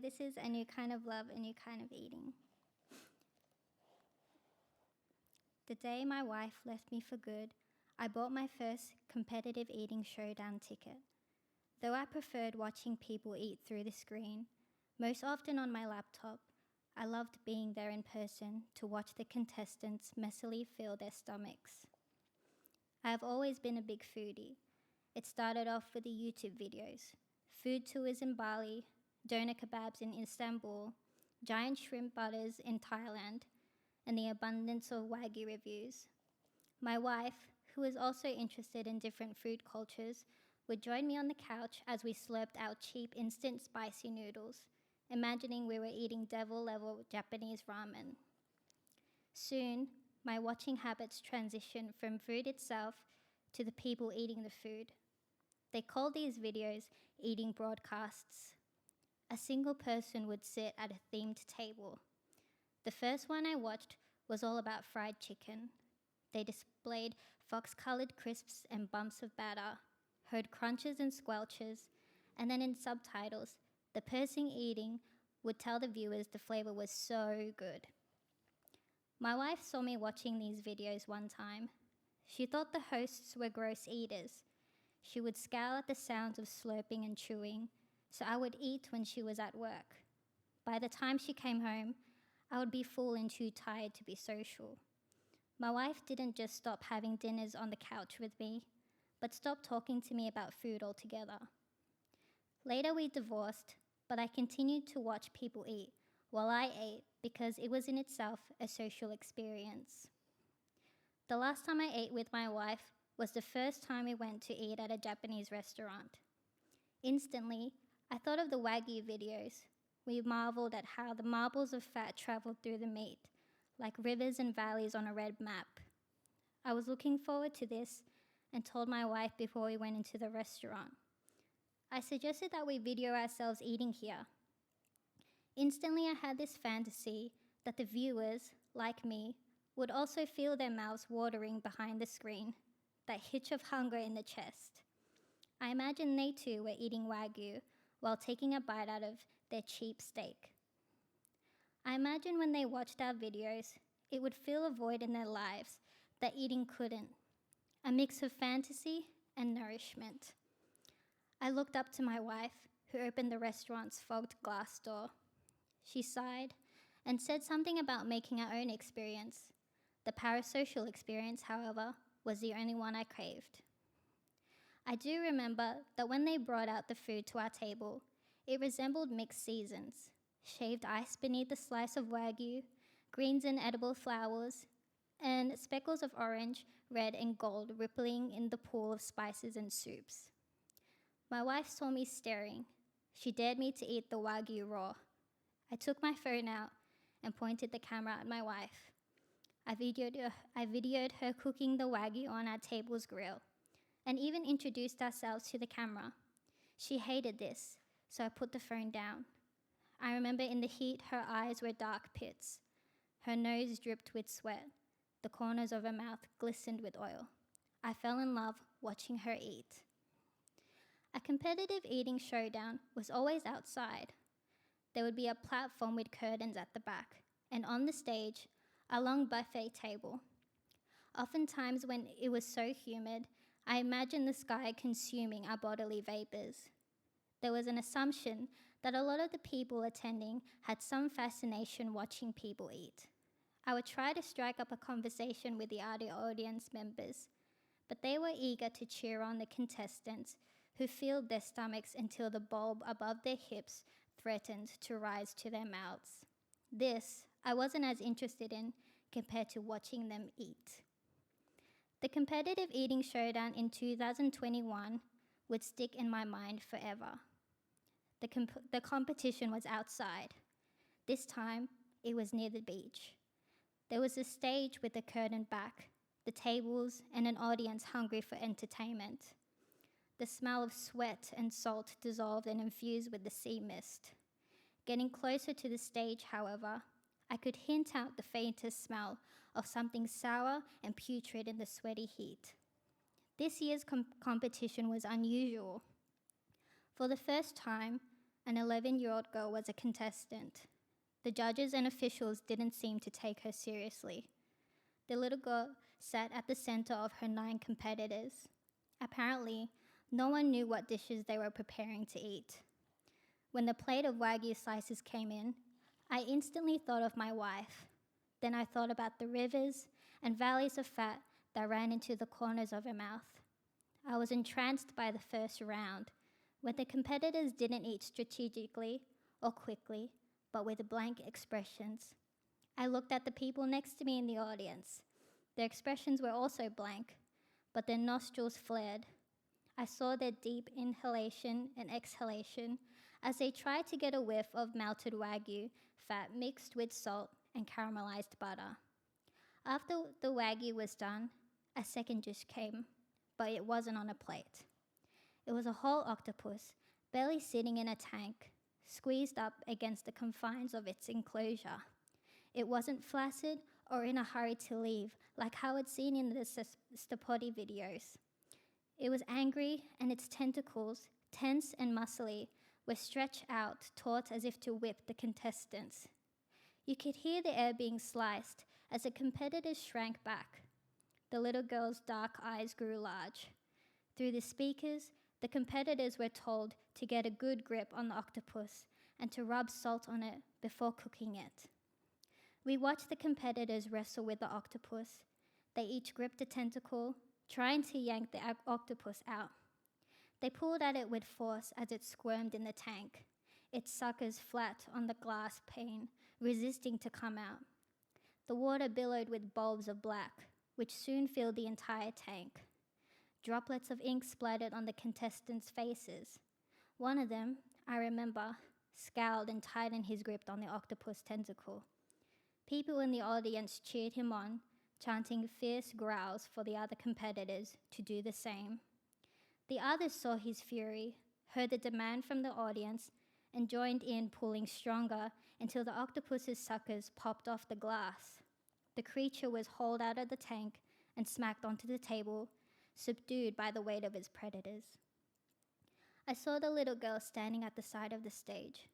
This is A New Kind of Love, A New Kind of Eating. The day my wife left me for good, I bought my first competitive eating showdown ticket. Though I preferred watching people eat through the screen, most often on my laptop, I loved being there in person to watch the contestants messily fill their stomachs. I have always been a big foodie. It started off with the YouTube videos, food tours in Bali, doner kebabs in Istanbul, giant shrimp butters in Thailand, and the abundance of Wagyu reviews. My wife, who is also interested in different food cultures, would join me on the couch as we slurped out cheap instant spicy noodles, imagining we were eating devil-level Japanese ramen. Soon, my watching habits transitioned from food itself to the people eating the food. They call these videos eating broadcasts. A single person would sit at a themed table. The first one I watched was all about fried chicken. They displayed fox-colored crisps and bumps of batter, heard crunches and squelches, and then in subtitles, the person eating would tell the viewers the flavor was so good. My wife saw me watching these videos one time. She thought the hosts were gross eaters. She would scowl at the sounds of slurping and chewing, so I would eat when she was at work. By the time she came home, I would be full and too tired to be social. My wife didn't just stop having dinners on the couch with me, but stopped talking to me about food altogether. Later we divorced, but I continued to watch people eat while I ate because it was in itself a social experience. The last time I ate with my wife was the first time we went to eat at a Japanese restaurant. Instantly, I thought of the Wagyu videos. We marveled at how the marbles of fat traveled through the meat, like rivers and valleys on a red map. I was looking forward to this and told my wife before we went into the restaurant. I suggested that we video ourselves eating here. Instantly, I had this fantasy that the viewers, like me, would also feel their mouths watering behind the screen, that hitch of hunger in the chest. I imagined they too were eating Wagyu while taking a bite out of their cheap steak. I imagined when they watched our videos, it would fill a void in their lives that eating couldn't, a mix of fantasy and nourishment. I looked up to my wife, who opened the restaurant's fogged glass door. She sighed and said something about making our own experience. The parasocial experience, however, was the only one I craved. I do remember that when they brought out the food to our table, it resembled mixed seasons. Shaved ice beneath a slice of Wagyu, greens and edible flowers, and speckles of orange, red, and gold rippling in the pool of spices and soups. My wife saw me staring. She dared me to eat the Wagyu raw. I took my phone out and pointed the camera at my wife. I videoed her cooking the Wagyu on our table's grill, and even introduced ourselves to the camera. She hated this, so I put the phone down. I remember in the heat, her eyes were dark pits. Her nose dripped with sweat. The corners of her mouth glistened with oil. I fell in love watching her eat. A competitive eating showdown was always outside. There would be a platform with curtains at the back, and on the stage, a long buffet table. Oftentimes when it was so humid, I imagined the sky consuming our bodily vapors. There was an assumption that a lot of the people attending had some fascination watching people eat. I would try to strike up a conversation with the audience members, but they were eager to cheer on the contestants who filled their stomachs until the bulb above their hips threatened to rise to their mouths. This I wasn't as interested in compared to watching them eat. The competitive eating showdown in 2021 would stick in my mind forever. The competition was outside. This time, it was near the beach. There was a stage with a curtain back, the tables, and an audience hungry for entertainment. The smell of sweat and salt dissolved and infused with the sea mist. Getting closer to the stage, however, I could hint out the faintest smell of something sour and putrid in the sweaty heat. This year's competition was unusual. For the first time, An 11-year-old girl was a contestant. The judges and officials didn't seem to take her seriously. The little girl sat at the center of her 9 competitors. Apparently, no one knew what dishes they were preparing to eat. When the plate of Wagyu slices came in, I instantly thought of my wife. Then I thought about the rivers and valleys of fat that ran into the corners of her mouth. I was entranced by the first round, when the competitors didn't eat strategically or quickly, but with blank expressions. I looked at the people next to me in the audience. Their expressions were also blank, but their nostrils flared. I saw their deep inhalation and exhalation as they tried to get a whiff of melted Wagyu fat mixed with salt and caramelized butter. After the Wagyu was done, a second dish came, but it wasn't on a plate. It was a whole octopus, barely sitting in a tank, squeezed up against the confines of its enclosure. It wasn't flaccid or in a hurry to leave, like how it's seen in the Stapoti videos. It was angry, and its tentacles, tense and muscly, were stretched out, taut as if to whip the contestants. You could hear the air being sliced as the competitors shrank back. The little girl's dark eyes grew large. Through the speakers, the competitors were told to get a good grip on the octopus and to rub salt on it before cooking it. We watched the competitors wrestle with the octopus. They each gripped a tentacle, trying to yank the octopus out. They pulled at it with force as it squirmed in the tank, its suckers flat on the glass pane, resisting to come out. The water billowed with bulbs of black, which soon filled the entire tank. Droplets of ink splattered on the contestants' faces. One of them, I remember, scowled and tightened his grip on the octopus tentacle. People in the audience cheered him on, chanting fierce growls for the other competitors to do the same. The others saw his fury, heard the demand from the audience, and joined in pulling stronger until the octopus's suckers popped off the glass. The creature was hauled out of the tank and smacked onto the table, subdued by the weight of its predators. I saw the little girl standing at the side of the stage,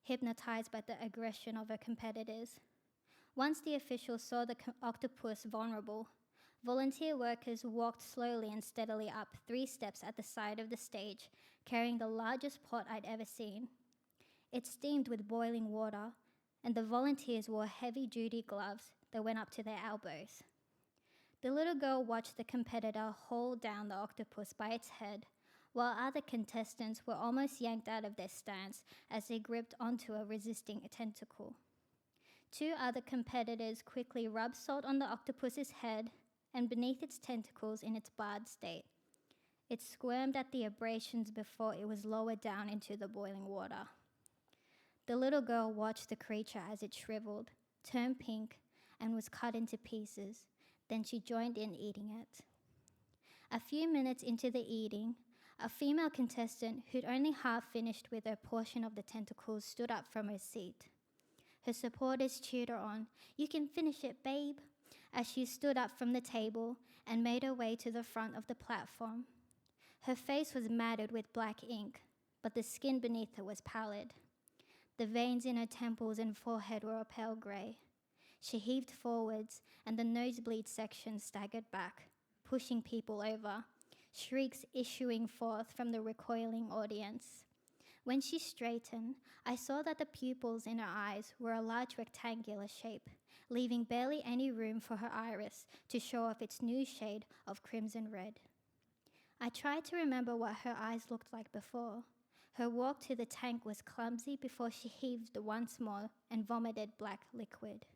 hypnotized by the aggression of her competitors. Once the officials saw the octopus vulnerable, volunteer workers walked slowly and steadily up 3 steps at the side of the stage, carrying the largest pot I'd ever seen. It steamed with boiling water, and the volunteers wore heavy-duty gloves that went up to their elbows. The little girl watched the competitor hold down the octopus by its head, while other contestants were almost yanked out of their stance as they gripped onto a resisting tentacle. 2 other competitors quickly rubbed salt on the octopus's head and beneath its tentacles in its barred state. It squirmed at the abrasions before it was lowered down into the boiling water. The little girl watched the creature as it shriveled, turned pink, and was cut into pieces. Then she joined in eating it. A few minutes into the eating, a female contestant who'd only half finished with her portion of the tentacles stood up from her seat. Her supporters cheered her on, "You can finish it, babe," as she stood up from the table and made her way to the front of the platform. Her face was matted with black ink, but the skin beneath her was pallid. The veins in her temples and forehead were a pale grey. She heaved forwards, and the nosebleed section staggered back, pushing people over, shrieks issuing forth from the recoiling audience. When she straightened, I saw that the pupils in her eyes were a large rectangular shape, leaving barely any room for her iris to show off its new shade of crimson red. I tried to remember what her eyes looked like before. Her walk to the tank was clumsy before she heaved once more and vomited black liquid.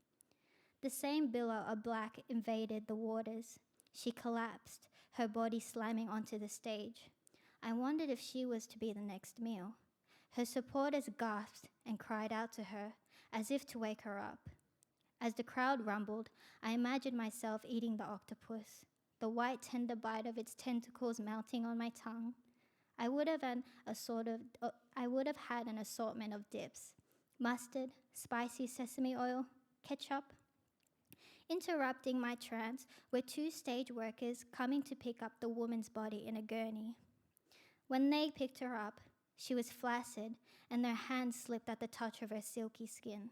The same billow of black invaded the waters. She collapsed, her body slamming onto the stage. I wondered if she was to be the next meal. Her supporters gasped and cried out to her, as if to wake her up. As the crowd rumbled, I imagined myself eating the octopus, the white tender bite of its tentacles melting on my tongue. I would have had an assortment of dips: mustard, spicy sesame oil, ketchup. Interrupting my trance were 2 stage workers coming to pick up the woman's body in a gurney. When they picked her up, She was flaccid, and their hands slipped at the touch of her silky skin.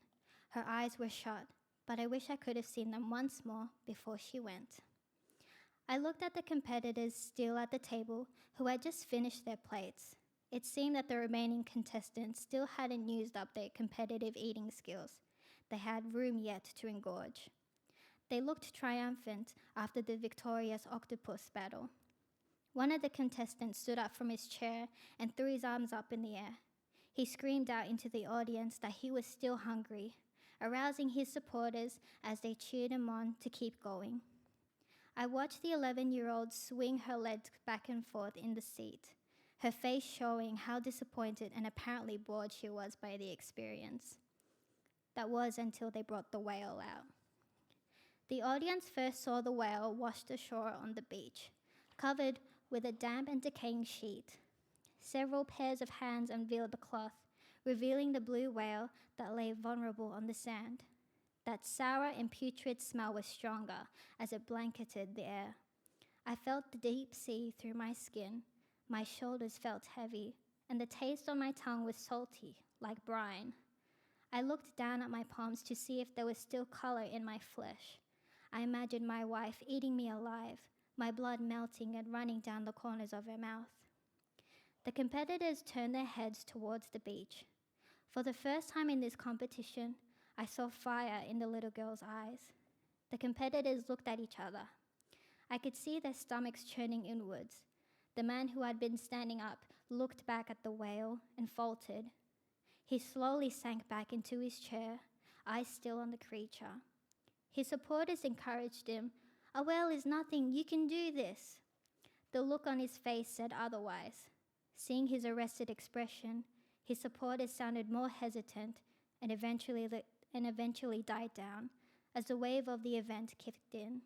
Her eyes were shut, but I wish I could have seen them once more before she went. I looked at the competitors still at the table who had just finished their plates. It seemed that the remaining contestants still hadn't used up their competitive eating skills. They had room yet to engorge. They looked triumphant after the victorious octopus battle. One of the contestants stood up from his chair and threw his arms up in the air. He screamed out into the audience that he was still hungry, arousing his supporters as they cheered him on to keep going. I watched the 11-year-old swing her legs back and forth in the seat, her face showing how disappointed and apparently bored she was by the experience. That was until they brought the whale out. The audience first saw the whale washed ashore on the beach, covered with a damp and decaying sheet. Several pairs of hands unveiled the cloth, revealing the blue whale that lay vulnerable on the sand. That sour and putrid smell was stronger as it blanketed the air. I felt the deep sea through my skin. My shoulders felt heavy, and the taste on my tongue was salty, like brine. I looked down at my palms to see if there was still color in my flesh. I imagined my wife eating me alive, my blood melting and running down the corners of her mouth. The competitors turned their heads towards the beach. For the first time in this competition, I saw fire in the little girl's eyes. The competitors looked at each other. I could see their stomachs churning inwards. The man who had been standing up looked back at the whale and faltered. He slowly sank back into his chair, eyes still on the creature. His supporters encouraged him. "A whale is nothing, you can do this." The look on his face said otherwise. Seeing his arrested expression, his supporters sounded more hesitant and eventually died down as the wave of the event kicked in.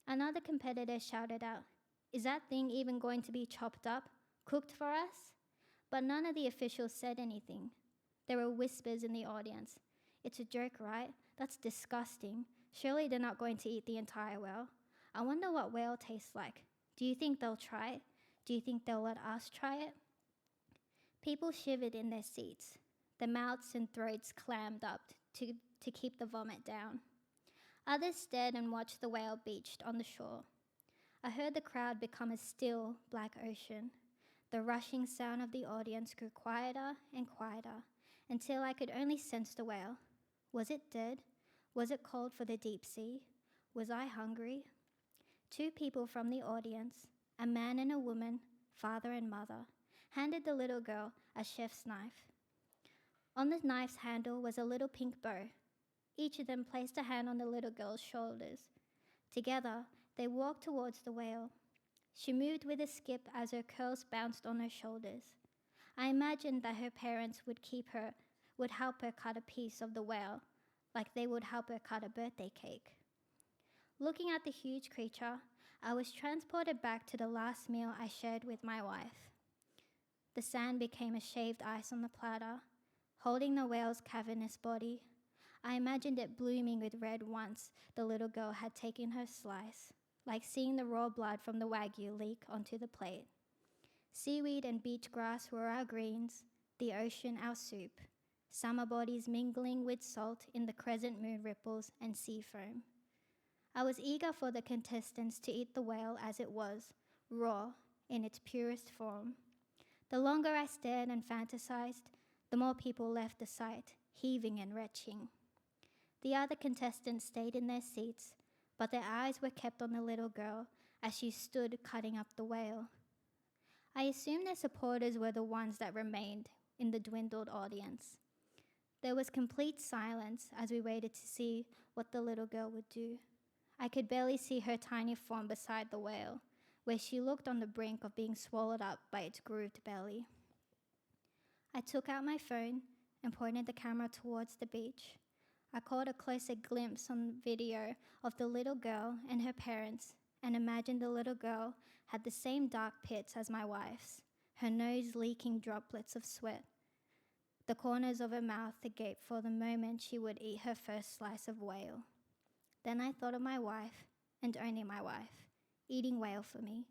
Another competitor shouted out, "Is that thing even going to be chopped up, cooked for us?" But none of the officials said anything. There were whispers in the audience. "It's a joke, right? That's disgusting. Surely they're not going to eat the entire whale. I wonder what whale tastes like. Do you think they'll try it? Do you think they'll let us try it?" People shivered in their seats. Their mouths and throats clammed up to keep the vomit down. Others stared and watched the whale beached on the shore. I heard the crowd become a still, black ocean. The rushing sound of the audience grew quieter and quieter until I could only sense the whale. Was it dead? Was it cold for the deep sea? Was I hungry? Two people from the audience, a man and a woman, father and mother, handed the little girl a chef's knife. On the knife's handle was a little pink bow. Each of them placed a hand on the little girl's shoulders. Together, they walked towards the whale. She moved with a skip as her curls bounced on her shoulders. I imagined that her parents would help her cut a piece of the whale, like they would help her cut a birthday cake. Looking at the huge creature, I was transported back to the last meal I shared with my wife. The sand became a shaved ice on the platter. Holding the whale's cavernous body, I imagined it blooming with red once the little girl had taken her slice, like seeing the raw blood from the wagyu leak onto the plate. Seaweed and beach grass were our greens, the ocean our soup, summer bodies mingling with salt in the crescent moon ripples and sea foam. I was eager for the contestants to eat the whale as it was, raw, in its purest form. The longer I stared and fantasized, the more people left the sight, heaving and retching. The other contestants stayed in their seats, but their eyes were kept on the little girl as she stood cutting up the whale. I assumed their supporters were the ones that remained in the dwindled audience. There was complete silence as we waited to see what the little girl would do. I could barely see her tiny form beside the whale, where she looked on the brink of being swallowed up by its grooved belly. I took out my phone and pointed the camera towards the beach. I caught a closer glimpse on video of the little girl and her parents and imagined the little girl had the same dark pits as my wife's, her nose leaking droplets of sweat, the corners of her mouth agape for the moment she would eat her first slice of whale. Then I thought of my wife, and only my wife, eating whale for me.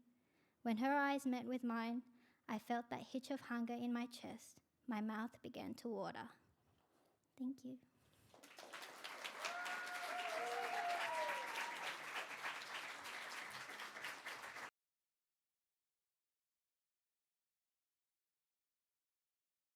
When her eyes met with mine, I felt that hitch of hunger in my chest. My mouth began to water. Thank you.